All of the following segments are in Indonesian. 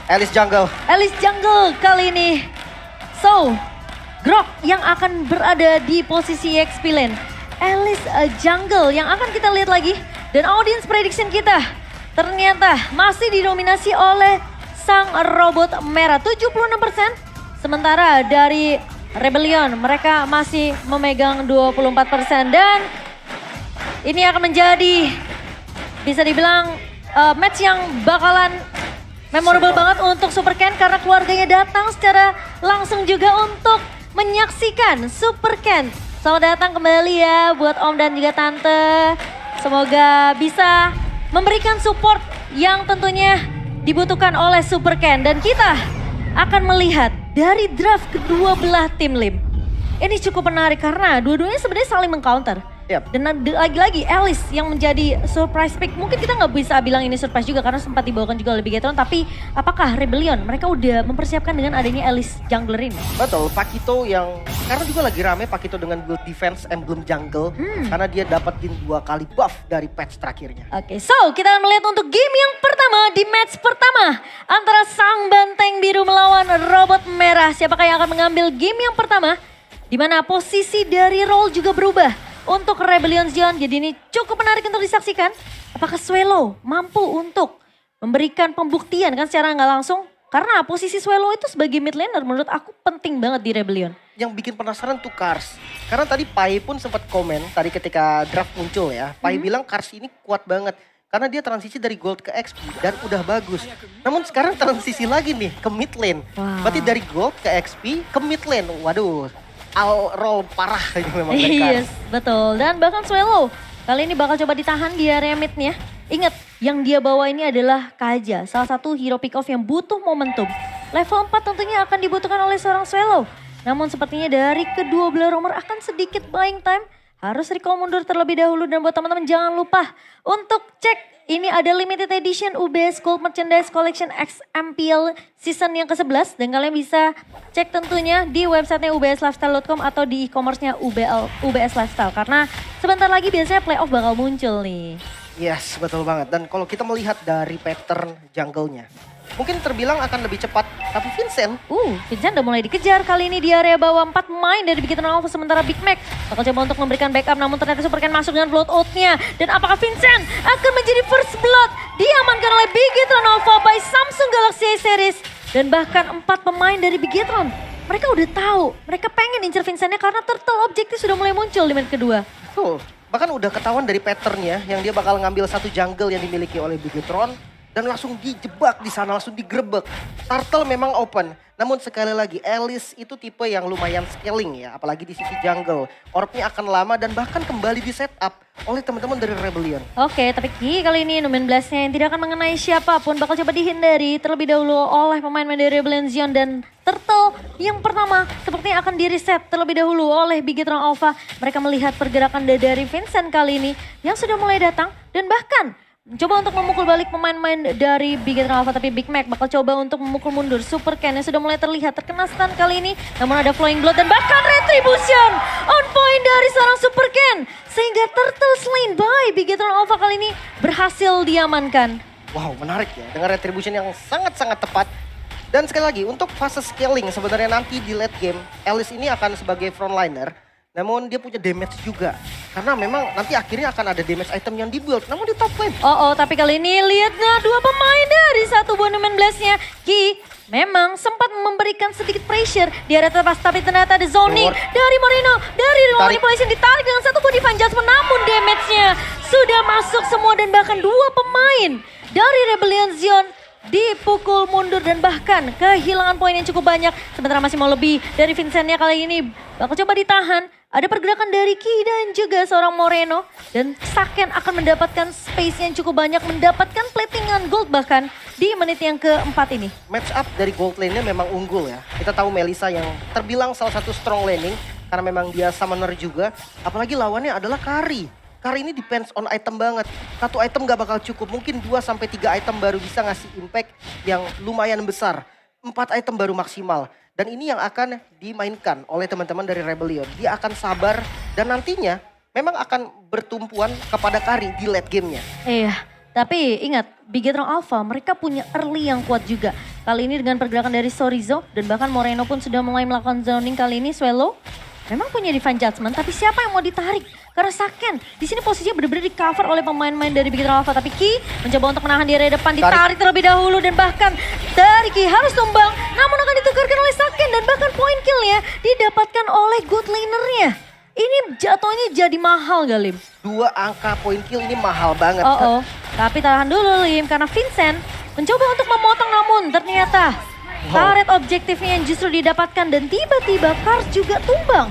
Alice Jungle. Alice Jungle kali ini. So, Grok yang akan berada di posisi EXP lane. Alice Jungle yang akan kita lihat lagi. Dan audience prediction kita ternyata masih didominasi oleh sang robot merah 76%. Sementara dari Rebellion mereka masih memegang 24%. Dan ini akan menjadi bisa dibilang match yang bakalan memorable banget untuk Super Ken karena keluarganya datang secara langsung juga untuk menyaksikan Super Ken. Selamat datang kembali ya buat Om dan juga Tante. Semoga bisa memberikan support yang tentunya dibutuhkan oleh Super Ken. Dan kita akan melihat dari draft kedua belah tim Lim. Ini cukup menarik karena dua-duanya sebenarnya saling mengcounter. Yep. Dan lagi-lagi Alice yang menjadi surprise pick. Mungkin kita nggak bisa bilang ini surprise juga karena sempat dibawakan juga oleh Bigetron. Tapi apakah Rebellion mereka udah mempersiapkan dengan adanya Alice Jungler ini? Betul, Pakito yang sekarang juga lagi rame Pakito dengan build defense emblem jungle. Karena dia dapetin 2 kali buff dari patch terakhirnya. Oke, so kita akan melihat untuk game yang pertama di match pertama. Antara sang banteng biru melawan robot merah. Siapakah yang akan mengambil game yang pertama? Dimana posisi dari role juga berubah untuk Rebellion Zion. Jadi ini cukup menarik untuk disaksikan. Apakah Swelo mampu untuk memberikan pembuktian kan secara nggak langsung? Karena posisi Swelo itu sebagai mid laner menurut aku penting banget di Rebellion. Yang bikin penasaran tuh Kars. Karena tadi Pai pun sempat komen tadi ketika draft muncul ya. Pai bilang Kars ini kuat banget. Karena dia transisi dari gold ke XP dan udah bagus. Namun sekarang transisi lagi nih ke mid lane. Wow. Berarti dari gold ke XP ke mid lane. Waduh. Roll parah ini memang dari Kars. Yes, betul. Dan bahkan Swelo kali ini bakal coba ditahan di area midnya. Ingat, yang dia bawa ini adalah Kaja, salah satu hero pick off yang butuh momentum. Level 4 tentunya akan dibutuhkan oleh seorang Swelo. Namun sepertinya dari kedua belah romer akan sedikit buying time. Harus recall mundur terlebih dahulu dan buat teman-teman jangan lupa untuk cek ini ada limited edition UBS Gold Merchandise Collection XMPL season yang ke-11 dan kalian bisa cek tentunya di websitenya ubslifestyle.com atau di e-commerce-nya UBS Lifestyle karena sebentar lagi biasanya playoff bakal muncul nih. Yes, betul banget. Dan kalau kita melihat dari pattern jungle-nya, mungkin terbilang akan lebih cepat. Tapi Vincent Vincent udah mulai dikejar kali ini di area bawah 4 pemain dari Bigetron Alpha sementara Big Mac bakal coba untuk memberikan backup namun ternyata Super Ken masuk dengan blood out-nya. Dan apakah Vincent akan menjadi first blood diamankan oleh Bigetron Alpha by Samsung Galaxy A Series. Dan bahkan 4 pemain dari Bigetron mereka udah tahu mereka pengen incer Vincentnya karena turtle objektif sudah mulai muncul di menit kedua. tuh, bahkan udah ketahuan dari patternnya yang dia bakal ngambil satu jungle yang dimiliki oleh Bigetron. Dan langsung dijebak di sana, langsung digerebek. Turtle memang open. Namun sekali lagi, Alice itu tipe yang lumayan scaling ya. Apalagi di sisi jungle. Orbnya akan lama dan bahkan kembali di setup oleh teman-teman dari Rebellion. Oke, tapi kali ini Numen Blast-nya yang tidak akan mengenai siapapun bakal coba dihindari terlebih dahulu oleh pemain dari Rebellion Zion dan Turtle yang pertama sepertinya akan di-reset terlebih dahulu oleh Bigetron Alpha. Mereka melihat pergerakan dari Vincent kali ini yang sudah mulai datang dan bahkan coba untuk memukul balik pemain-pemain dari Bigetron Alpha tapi Big Mac bakal coba untuk memukul mundur Super Ken yang sudah mulai terlihat terkena stun kali ini. Namun ada Flowing Blood dan bahkan Retribution on point dari seorang Super Ken. Sehingga Turtle slain by Bigetron Alpha kali ini berhasil diamankan. Wow, menarik ya. Dengan retribution yang sangat-sangat tepat. Dan sekali lagi, untuk fase scaling sebenarnya nanti di late game, Alice ini akan sebagai frontliner. Namun dia punya damage juga. Karena memang nanti akhirnya akan ada damage item yang di-build. Namun di top lane. Tapi kali ini lihat nggak dua pemain dari satu buah Numen Blast-nya. Ki memang sempat memberikan sedikit pressure di area atas. Tapi ternyata ada zoning dari Moreno. Dari manipulation ditarik dengan satu buah Divine Judgment. Namun damage-nya sudah masuk semua dan bahkan dua pemain dari Rebellion Zion dipukul mundur dan bahkan kehilangan poin yang cukup banyak. Sementara masih mau lebih dari Vincentnya kali ini bakal coba ditahan. Ada pergerakan dari Ki dan juga seorang Moreno. Dan Saken akan mendapatkan space yang cukup banyak. Mendapatkan platingan gold bahkan di menit yang keempat ini. Match up dari gold lane-nya memang unggul ya. Kita tahu Melissa yang terbilang salah satu strong laning. Karena memang dia summoner juga. Apalagi lawannya adalah Kari. Kari ini depends on item banget. Satu item gak bakal cukup. Mungkin 2-3 item baru bisa ngasih impact yang lumayan besar. 4 item baru maksimal. Dan ini yang akan dimainkan oleh teman-teman dari Rebellion. Dia akan sabar dan nantinya memang akan bertumpuan kepada Kari di late game-nya. Iya, tapi ingat Bigetron Alpha mereka punya early yang kuat juga. Kali ini dengan pergerakan dari Sorizo dan bahkan Moreno pun sudah mulai melakukan zoning kali ini. Swallow memang punya Divine Judgment, tapi siapa yang mau ditarik? Karena Saken di sini posisinya benar-benar di cover oleh pemain-pemain dari Big Hero Alpha, tapi Ki mencoba untuk menahan di area depan, ditarik terlebih dahulu dan bahkan dari Ki harus tumbang, namun akan ditukarkan oleh Saken dan bahkan point kill-nya didapatkan oleh good laner-nya. Ini jatuhnya jadi mahal gak, Lim? 2 angka point kill ini mahal banget. Tapi tahan dulu, Lim, karena Vincent mencoba untuk memotong, namun ternyata turret objektifnya yang justru didapatkan dan tiba-tiba Kars juga tumbang.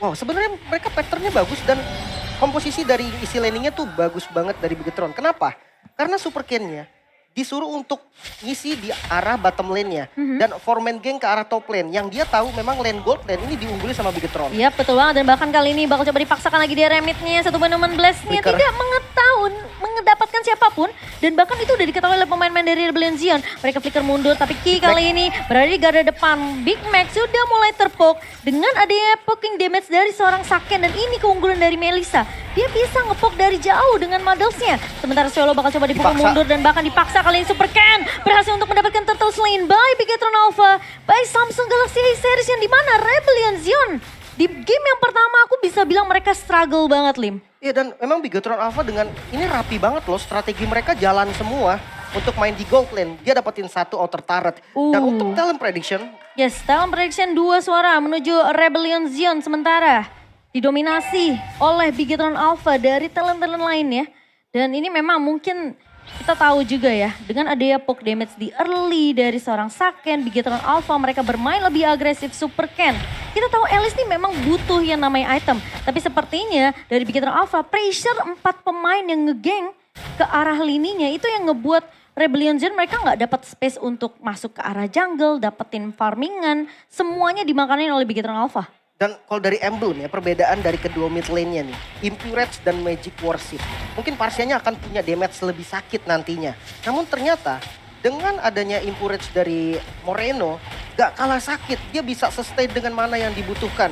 Wow, sebenarnya mereka patternnya bagus dan komposisi dari isi laningnya tuh bagus banget dari Bigetron. Kenapa? Karena Super Ken-nya disuruh untuk ngisi di arah bottom lane-nya. Dan foreman gang ke arah top lane. Yang dia tahu memang lane gold lane ini diungguli sama Bigetron. Iya betul banget, dan bahkan kali ini bakal coba dipaksakan lagi di area mid-nya. Satu Benomen Blast-nya tidak mendapatkan siapapun. Dan bahkan itu udah diketahui oleh pemain-pemain dari Rebellion Zion. Mereka flicker mundur, tapi Ki kali ini berada di garda depan. Big Mac sudah mulai terpok dengan adanya poking damage dari seorang Saken. Dan ini keunggulan dari Melissa. Dia bisa ngepok dari jauh dengan Muddles-nya. Sementara Swallow bakal coba dipukul mundur dan bahkan dipaksa. Kali ini Super Ken berhasil untuk mendapatkan turtle slain by Bigetron Alpha, by Samsung Galaxy A series yang dimana Rebellion Zion. Di game yang pertama aku bisa bilang mereka struggle banget, Lim. Iya, dan memang Bigetron Alpha dengan ini rapi banget loh, strategi mereka jalan semua untuk main di gold lane. Dia dapetin 1 outer turret. Dan untuk talent prediction. Yes, talent prediction 2 suara menuju Rebellion Zion, sementara didominasi oleh Bigetron Alpha dari talent-talent lainnya. Dan ini memang mungkin kita tahu juga ya, dengan adanya poke damage di early dari seorang Saken, Bigetron Alpha mereka bermain lebih agresif Super Ken. Kita tahu Alice ini memang butuh yang namanya item. Tapi sepertinya dari Bigetron Alpha, pressure 4 pemain yang ngegeng ke arah lininya itu yang ngebuat Rebellion Zion mereka nggak dapat space untuk masuk ke arah jungle, dapetin farmingan, semuanya dimakanin oleh Bigetron Alpha. Dan kalau dari emblem ya, perbedaan dari kedua mid lane-nya nih, Impurage dan Magic Worship. Mungkin Parsianya akan punya damage lebih sakit nantinya. Namun ternyata dengan adanya Impurage dari Moreno, gak kalah sakit. Dia bisa sustain dengan mana yang dibutuhkan.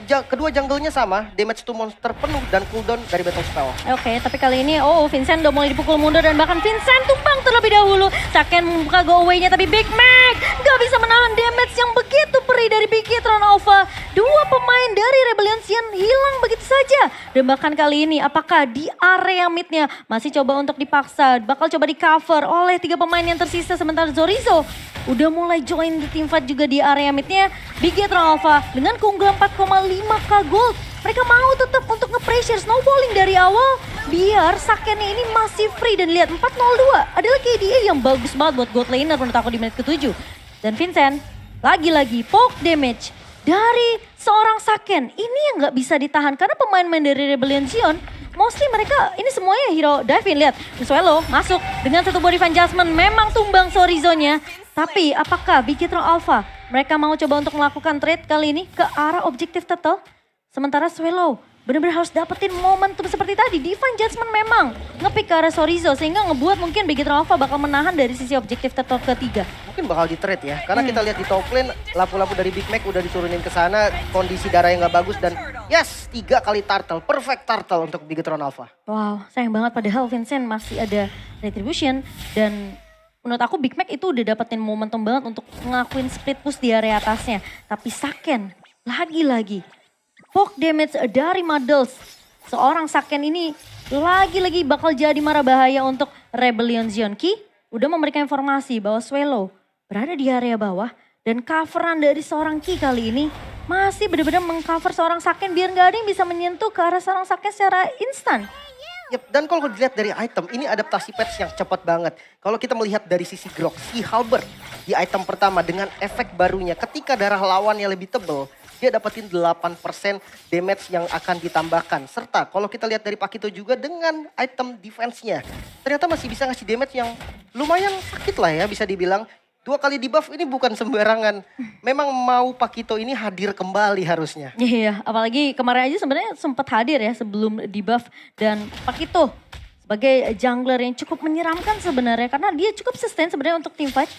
Kedua jungle-nya sama, damage to monster penuh dan cooldown dari battle spell. Oke, tapi kali ini Vincent udah mulai dipukul mundur dan bahkan Vincent tumbang terlebih dahulu. Saken membuka go away-nya tapi Big Mac gak bisa menahan damage yang begitu perih dari Bigetron Alpha. 2 pemain dari Rebellion Zion hilang begitu saja. Dan bahkan kali ini apakah di area mid-nya masih coba untuk dipaksa, bakal coba di cover oleh 3 pemain yang tersisa, sementara Sorizo udah mulai join di teamfight juga di area mid-nya. Bigetron Alpha dengan keunggulan 4,5k gold. Mereka mau tetap untuk nge-pressure snowballing dari awal biar Saken ini masih free. Dan lihat 402 adalah KDA yang bagus banget buat gold laner menurut aku di menit ke-7. Dan Vincent lagi-lagi poke damage dari seorang Saken. Ini yang gak bisa ditahan karena pemain-pemain dari Rebellion Zion mostly mereka ini semuanya hero diving. Lihat Swallow masuk dengan 1 body Divine Judgment, memang tumbang Sorizo-nya. Tapi apakah Bigetron Alpha mereka mau coba untuk melakukan trade kali ini ke arah objektif turtle? Sementara Swallow benar-benar harus dapetin momentum seperti tadi. Divine Judgment memang nge-pick ke arah Sorizo sehingga ngebuat mungkin Bigetron Alpha bakal menahan dari sisi objektif turtle ketiga. Mungkin bakal di trade ya, karena kita lihat di top lane lampu-lampu dari Big Mac udah diturunin ke sana, kondisi darah yang gak bagus dan yes 3 kali turtle, perfect turtle untuk Bigetron Alpha. Wow, sayang banget padahal Vincent masih ada retribution dan menurut aku Big Mac itu udah dapetin momentum banget untuk ngelakuin split push di area atasnya. Tapi Saken lagi-lagi poke damage dari Muddles. Seorang Saken ini lagi-lagi bakal jadi mara bahaya untuk Rebellion Zion. Ki udah memberikan informasi bahwa Swallow berada di area bawah dan coveran dari seorang Ki kali ini masih benar-benar mengcover seorang Saken biar gak ada yang bisa menyentuh ke arah seorang Saken secara instan. Yep, dan kalau dilihat dari item, ini adaptasi patch yang cepat banget. Kalau kita melihat dari sisi Grok, si Halberd di item pertama dengan efek barunya ketika darah lawannya lebih tebal, dia dapetin 8% damage yang akan ditambahkan. Serta kalau kita lihat dari Pakito juga dengan item defense-nya, ternyata masih bisa ngasih damage yang lumayan sakit lah ya bisa dibilang. 2 kali debuff ini bukan sembarangan. Memang mau Pakito ini hadir kembali harusnya. Iya, apalagi kemarin aja sebenarnya sempat hadir ya sebelum debuff. Dan Pakito sebagai jungler yang cukup menyeramkan sebenarnya. Karena dia cukup sustain sebenarnya untuk teamfight.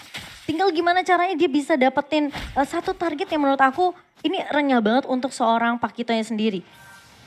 Tinggal gimana caranya dia bisa dapetin satu target yang menurut aku ini renyah banget untuk seorang Pakitonya sendiri.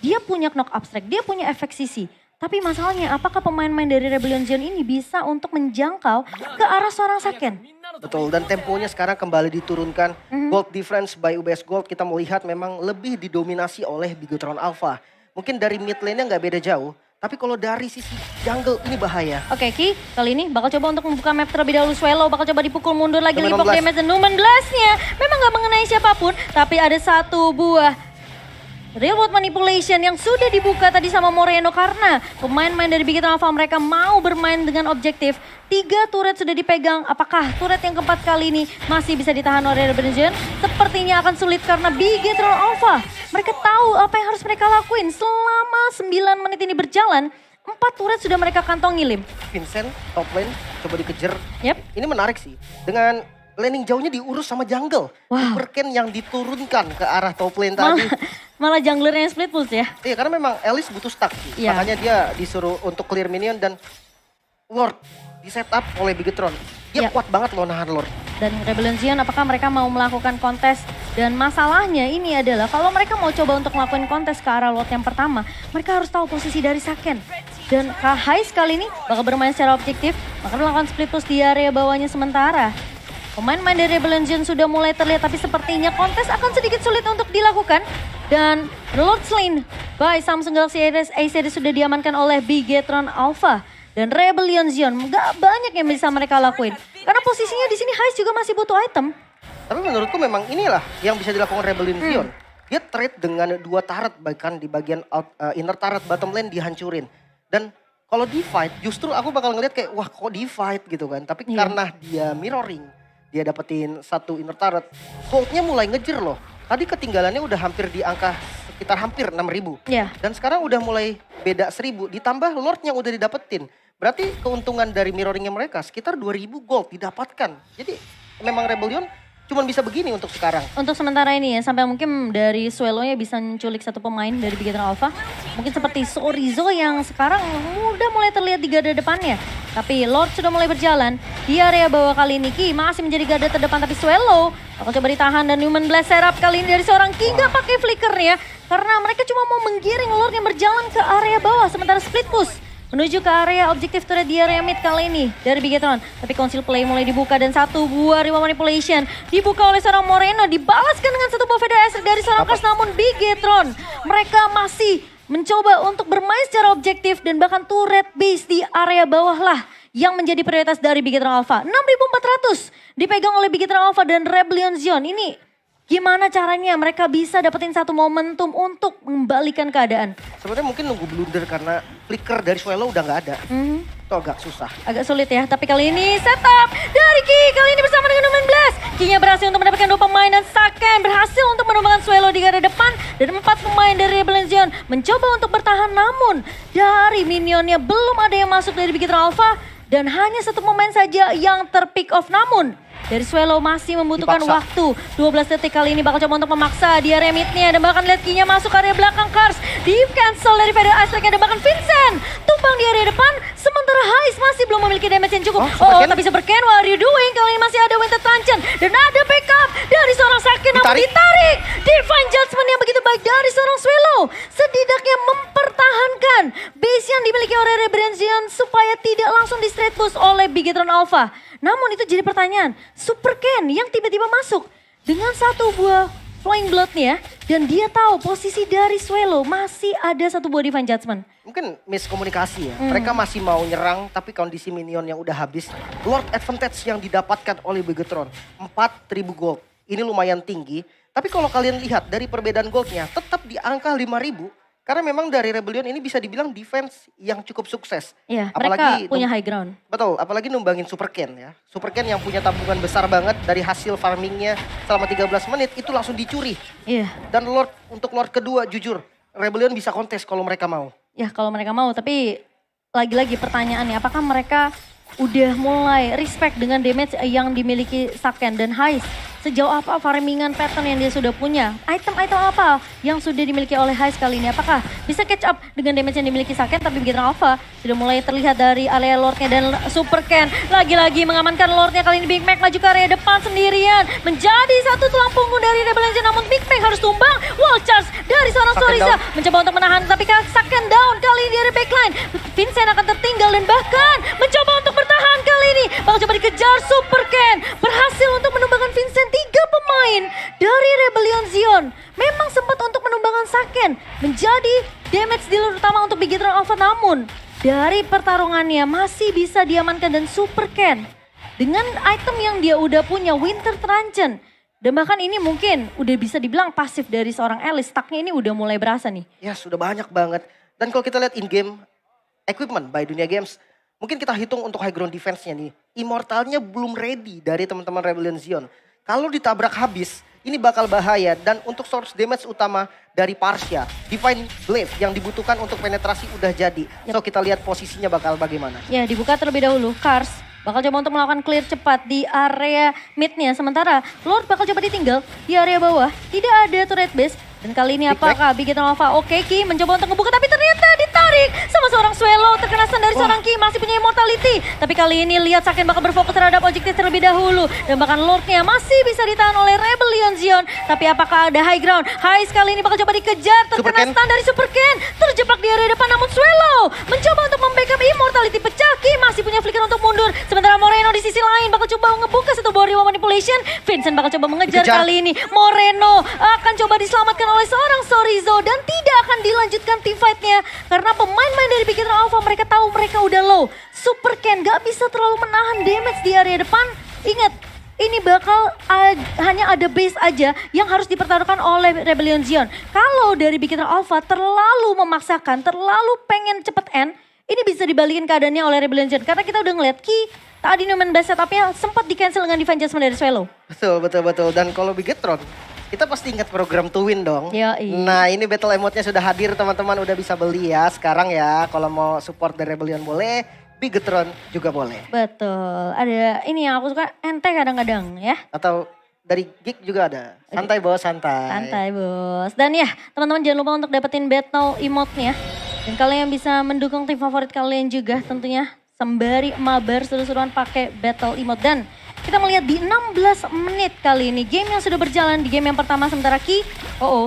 Dia punya knock abstract, dia punya efek sisi. Tapi masalahnya apakah pemain-pemain dari Rebellion Zion ini bisa untuk menjangkau ke arah seorang Saken? Betul, dan temponya sekarang kembali diturunkan. Gold difference by UBS Gold kita melihat memang lebih didominasi oleh Bigetron Alpha. Mungkin dari mid lane-nya nggak beda jauh, tapi kalau dari sisi jungle ini bahaya. Oke, Ki, kali ini bakal coba untuk membuka map terlebih dahulu. Swallow bakal coba dipukul mundur lagi. Numen Lipok 16. damage dan Numen Blast-nya memang gak mengenai siapapun. Tapi ada satu buah real world manipulation yang sudah dibuka tadi sama Moreno. Karena pemain-pemain dari Bigetron Alpha mereka mau bermain dengan objektif. 3 turret sudah dipegang. Apakah turret yang keempat kali ini masih bisa ditahan oleh Rebellion? Sepertinya akan sulit karena Bigetron Alpha mereka tahu apa yang harus mereka lakuin. Selama 9 menit ini berjalan, 4 turret sudah mereka kantongi, Lim. Vincent top lane coba dikejar. Yep. Ini menarik sih. Dengan laning jauhnya diurus sama jungle. Wow. Superken yang diturunkan ke arah top lane tadi. Malah junglernya split push ya. Iya, karena memang Alice butuh stack sih. Iya. Makanya dia disuruh untuk clear minion dan Lord di setup oleh Bigetron. Dia Iya. kuat banget loh nahan Lord. Dan Rebellion apakah mereka mau melakukan kontes? Dan masalahnya ini adalah kalau mereka mau coba untuk melakukan kontes ke arah lot yang pertama, mereka harus tahu posisi dari Saken. Dan Kahais kali ini bakal bermain secara objektif, maka melakukan split push di area bawahnya sementara. Pemain-pemain dari Rebellion sudah mulai terlihat, tapi sepertinya kontes akan sedikit sulit untuk dilakukan. Dan Lord's Lane by Samsung Galaxy A-Series sudah diamankan oleh Bigetron Alpha. Dan Rebellion gak banyak yang bisa mereka lakuin. Karena posisinya di sini Hais juga masih butuh item. Tapi menurutku memang inilah yang bisa dilakukan Rebellion Zion. Dia trade dengan 2 turret, bahkan di bagian inner turret bottom lane dihancurin. Dan kalau di fight justru aku bakal ngeliat kayak wah kok di fight gitu kan. Tapi karena dia mirroring, dia dapetin 1 inner turret, goldnya mulai ngejer loh. Tadi ketinggalannya udah hampir di angka sekitar hampir 6.000. Iya. Dan sekarang udah mulai beda 1.000, ditambah Lord yang udah didapetin. Berarti keuntungan dari mirroringnya mereka sekitar 2.000 gold didapatkan. Jadi memang Rebellion cuma bisa begini untuk sekarang. Untuk sementara ini ya, sampai mungkin dari Swallow-nya bisa menculik 1 pemain dari Bigetron Alpha. Mungkin seperti Sorizo yang sekarang udah mulai terlihat di garda depannya. Tapi Lord sudah mulai berjalan di area bawah kali ini. Ki masih menjadi garda terdepan, tapi Swallow akan coba ditahan dan Numen Blast serap kali ini dari seorang Ki gak pakai flickernya. Karena mereka cuma mau menggiring Lord yang berjalan ke area bawah sementara split push menuju ke area objektif turret di area mid kali ini dari Bigetron. Tapi conceal play mulai dibuka dan 1 buah Riwa Manipulation dibuka oleh seorang Moreno. Dibalaskan dengan 1 buah Veda Esri dari seorang Kars. Namun Bigetron mereka masih mencoba untuk bermain secara objektif dan bahkan turret base di area bawah lah yang menjadi prioritas dari Bigetron Alpha. 6.400 dipegang oleh Bigetron Alpha dan Rebellion Ini gimana caranya mereka bisa dapetin 1 momentum untuk membalikan keadaan? Sebenarnya mungkin nunggu blunder karena flicker dari Swallow udah nggak ada. Itu agak susah. Agak sulit ya, tapi kali ini setup dari Ki. Kali ini bersama dengan Numen Blast. Ki-nya berhasil untuk mendapatkan 2 pemain dan Saken berhasil untuk menumbangkan Swallow di garda depan. Dan 4 pemain dari Rebellion mencoba untuk bertahan, namun dari minionnya belum ada yang masuk dari Bigetron Alpha. Dan hanya 1 pemain saja yang terpick off, namun dari Swallow masih membutuhkan waktu. 12 detik kali ini bakal coba untuk memaksa di area midnya. Dan bahkan lihat Ki-nya masuk area belakang Kars. Di cancel dari Feder Aztec dan bahkan Vincent tumbang di area depan. Sementara Hais masih belum memiliki damage yang cukup. Tapi Superken, what are you doing? Kali ini masih ada Winter Tanchen. Dan ada backup dari seorang Saken namun ditarik. Divine Judgment yang begitu baik dari seorang Swallow. Setidaknya mempertahankan base yang dimiliki oleh Rebellion supaya tidak langsung di straight push oleh Bigetron Alpha. Namun itu jadi pertanyaan, Superken yang tiba-tiba masuk dengan 1 buah Flying Blood-nya dan dia tahu posisi dari Swallow masih ada 1 buah Divine Judgment. Mungkin miskomunikasi ya, mereka masih mau nyerang tapi kondisi minion yang udah habis. Lord advantage yang didapatkan oleh Bigetron, 4.000 gold. Ini lumayan tinggi, tapi kalau kalian lihat dari perbedaan goldnya tetap di angka 5.000. Karena memang dari Rebellion ini bisa dibilang defense yang cukup sukses. Iya, mereka punya high ground. Betul, apalagi numbangin Superken ya. Superken yang punya tabungan besar banget dari hasil farmingnya selama 13 menit itu langsung dicuri. Iya. Dan untuk Lord kedua jujur, Rebellion bisa kontes kalau mereka mau. Ya kalau mereka mau, tapi lagi-lagi pertanyaannya apakah mereka udah mulai respect dengan damage yang dimiliki Saken dan Hais? Sejauh apa farmingan pattern yang dia sudah punya? Item-item apa yang sudah dimiliki oleh Hais kali ini? Apakah bisa catch up dengan damage yang dimiliki Saken? Tapi Bigetron Alpha sudah mulai terlihat dari area Lordnya dan Superken. Lagi-lagi mengamankan Lordnya, kali ini Big Mac maju ke area depan sendirian. Menjadi 1 tulang punggung dari Rebellion, namun Big Mac harus tumbang. Wall charge dari seorang Soriza. Mencoba untuk menahan, tapi Saken down kali ini dari backline. Vincent akan tertinggal dan bahkan mencoba untuk bertahan. bertahan kali ini. Bakal coba dikejar Super Ken. Berhasil untuk menumbangkan Vincent. 3 pemain dari Rebellion Zion. Memang sempat untuk menumbangkan Saken. Menjadi damage dealer utama untuk Bigetron Alpha. Namun dari pertarungannya masih bisa diamankan dan Super Ken. Dengan item yang dia udah punya, Winter Truncheon. Dan bahkan ini mungkin udah bisa dibilang pasif dari seorang Alice. Stucknya ini udah mulai berasa nih. Ya sudah banyak banget. Dan kalau kita lihat in-game equipment by Dunia Games, mungkin kita hitung untuk high ground defense-nya nih. Immortalnya belum ready dari teman-teman Rebellion Zion. Kalau ditabrak habis, ini bakal bahaya. Dan untuk source damage utama dari Parsia, Divine Blade yang dibutuhkan untuk penetrasi udah jadi. So kita lihat posisinya bakal bagaimana. Ya dibuka terlebih dahulu, Kars bakal coba untuk melakukan clear cepat di area mid-nya. Sementara Lord bakal coba ditinggal di area bawah. Tidak ada turret base. Dan kali ini apakah Bigetron Alpha? Oke, Ki mencoba untuk ngebuka tapi ternyata ditarik sama seorang Swallow. Terkena stun dari seorang Ki, masih punya immortality. Tapi kali ini lihat Saken bakal berfokus terhadap objektif terlebih dahulu. Dan bahkan Lordnya masih bisa ditahan oleh Rebellion Zion. Tapi apakah ada high ground? High sekali ini bakal coba dikejar. Terkena stun dari Super Ken. Terjebak di area depan namun Swallow mencoba untuk membackup immortality pecah. Ki masih punya flicker untuk mundur. Sementara Moreno di sisi lain bakal coba ngebuka satu bawah riwa manipulation. Vincent bakal coba mengejar kali ini. Moreno akan coba diselamatkan oleh seorang Sorizo dan tidak akan dilanjutkan team fight-nya karena pemain-pemain dari Bigetron Alpha mereka tahu mereka udah low. Super Ken gak bisa terlalu menahan damage di area depan. Ingat, ini bakal hanya ada base aja yang harus dipertaruhkan oleh Rebellion Zion. Kalau dari Bigetron Alpha terlalu memaksakan, terlalu pengen cepet end, ini bisa dibalikin keadaannya oleh Rebellion Zion karena kita udah ngeliat Ki tadi Newman base setupnya sempat di cancel dengan Divine Judgment dari Swallow. Betul. Dan kalau Bigetron, kita pasti ingat program To Win dong. Yoi. Nah ini battle emote-nya sudah hadir teman-teman, udah bisa beli ya sekarang ya. Kalau mau support dari Rebellion boleh, Bigetron juga boleh. Betul, ada ini yang aku suka ente kadang-kadang ya. Atau dari Geek juga ada. Santai bos, santai. Santai bos. Dan ya teman-teman jangan lupa untuk dapetin battle emote-nya. Dan kalian bisa mendukung tim favorit kalian juga tentunya. Sembari mabar seru-seruan pakai battle emote. Dan kita melihat di 16 menit kali ini game yang sudah berjalan di game yang pertama sementara Ki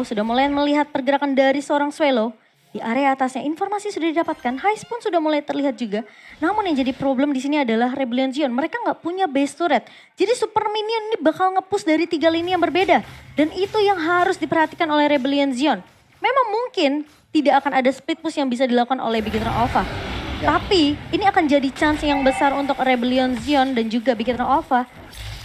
sudah mulai melihat pergerakan dari seorang Swallow. Di area atasnya informasi sudah didapatkan, Heist pun sudah mulai terlihat juga. Namun yang jadi problem di sini adalah Rebellion Zion. Mereka nggak punya base turret. Jadi super minion ini bakal nge-push dari 3 lini yang berbeda. Dan itu yang harus diperhatikan oleh Rebellion Zion. Memang mungkin tidak akan ada split push yang bisa dilakukan oleh Bigetron Alpha. Tapi ini akan jadi chance yang besar untuk Rebellion Zion dan juga Bigetron Alpha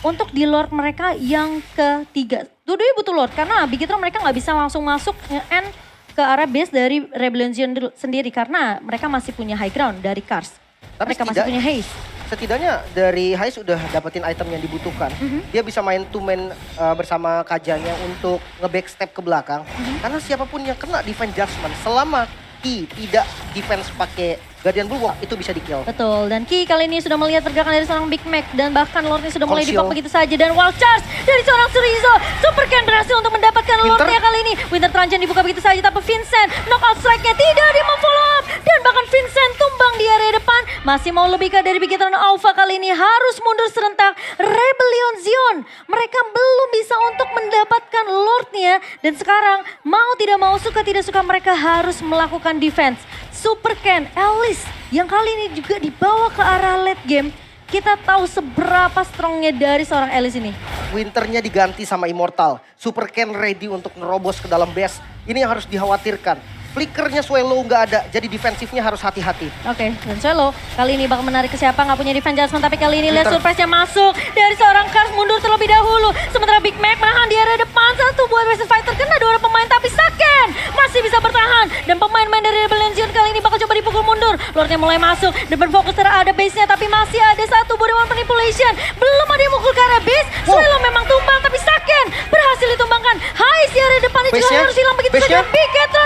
untuk di Lord mereka yang ketiga. Dua-duanya butuh Lord karena Bigetron mereka nggak bisa langsung masuk nge-end ke arah base dari Rebellion Zion sendiri karena mereka masih punya high ground dari Kars. Tapi mereka masih punya haste. Setidaknya dari Heist udah dapetin item yang dibutuhkan. Dia bisa main two man bersama Kajanya untuk nge-backstep ke belakang. Karena siapapun yang kena Divine Judgment selama Ki tidak defense pakai Guardian Bulwark itu bisa di-kill. Betul, dan Ki kali ini sudah melihat pergerakan dari seorang Big Mac dan bahkan Lordnya sudah mulai dipak begitu saja. Dan wild charge dari seorang Surizo. Super Ken berhasil untuk mendapatkan Lordnya kali ini. Winter Truncheon dibuka begitu saja tapi Vincent knockout strike-nya tidak di follow up. Dan bahkan Vincent tumbang di area depan. Masih mau lebih ke dari Bigetron Alpha kali ini harus mundur serentak. Rebellion Zion, mereka belum bisa untuk mendapatkan Lordnya. Dan sekarang mau tidak mau suka tidak suka mereka harus melakukan defense. Super Ken, Alice yang kali ini juga dibawa ke arah late game. Kita tahu seberapa strongnya dari seorang Alice ini. Winternya diganti sama Immortal. Super Ken ready untuk nerobos ke dalam base. Ini yang harus dikhawatirkan. Flickernya Swallow nggak ada, jadi defensifnya harus hati-hati. Oke, dan Swallow kali ini bakal menarik ke siapa, nggak punya defense judgment, tapi kali ini lihat surprise-nya masuk dari seorang Kars mundur terlebih dahulu. Sementara Big Mac menahan di area depan, satu buat versus fighter, kena 2 orang pemain, tapi Saken masih bisa bertahan. Dan pemain-pemain dari Rebellion Zion kali ini bakal coba dipukul mundur. Lordnya mulai masuk dan berfokus terhadap base-nya, tapi masih ada satu Body Manipulation. Belum ada yang mukul ke arah base, Swallow memang tumbang, tapi Saken berhasil ditumbangkan. Heist di area depan juga harus hilang begitu saja. Bigetron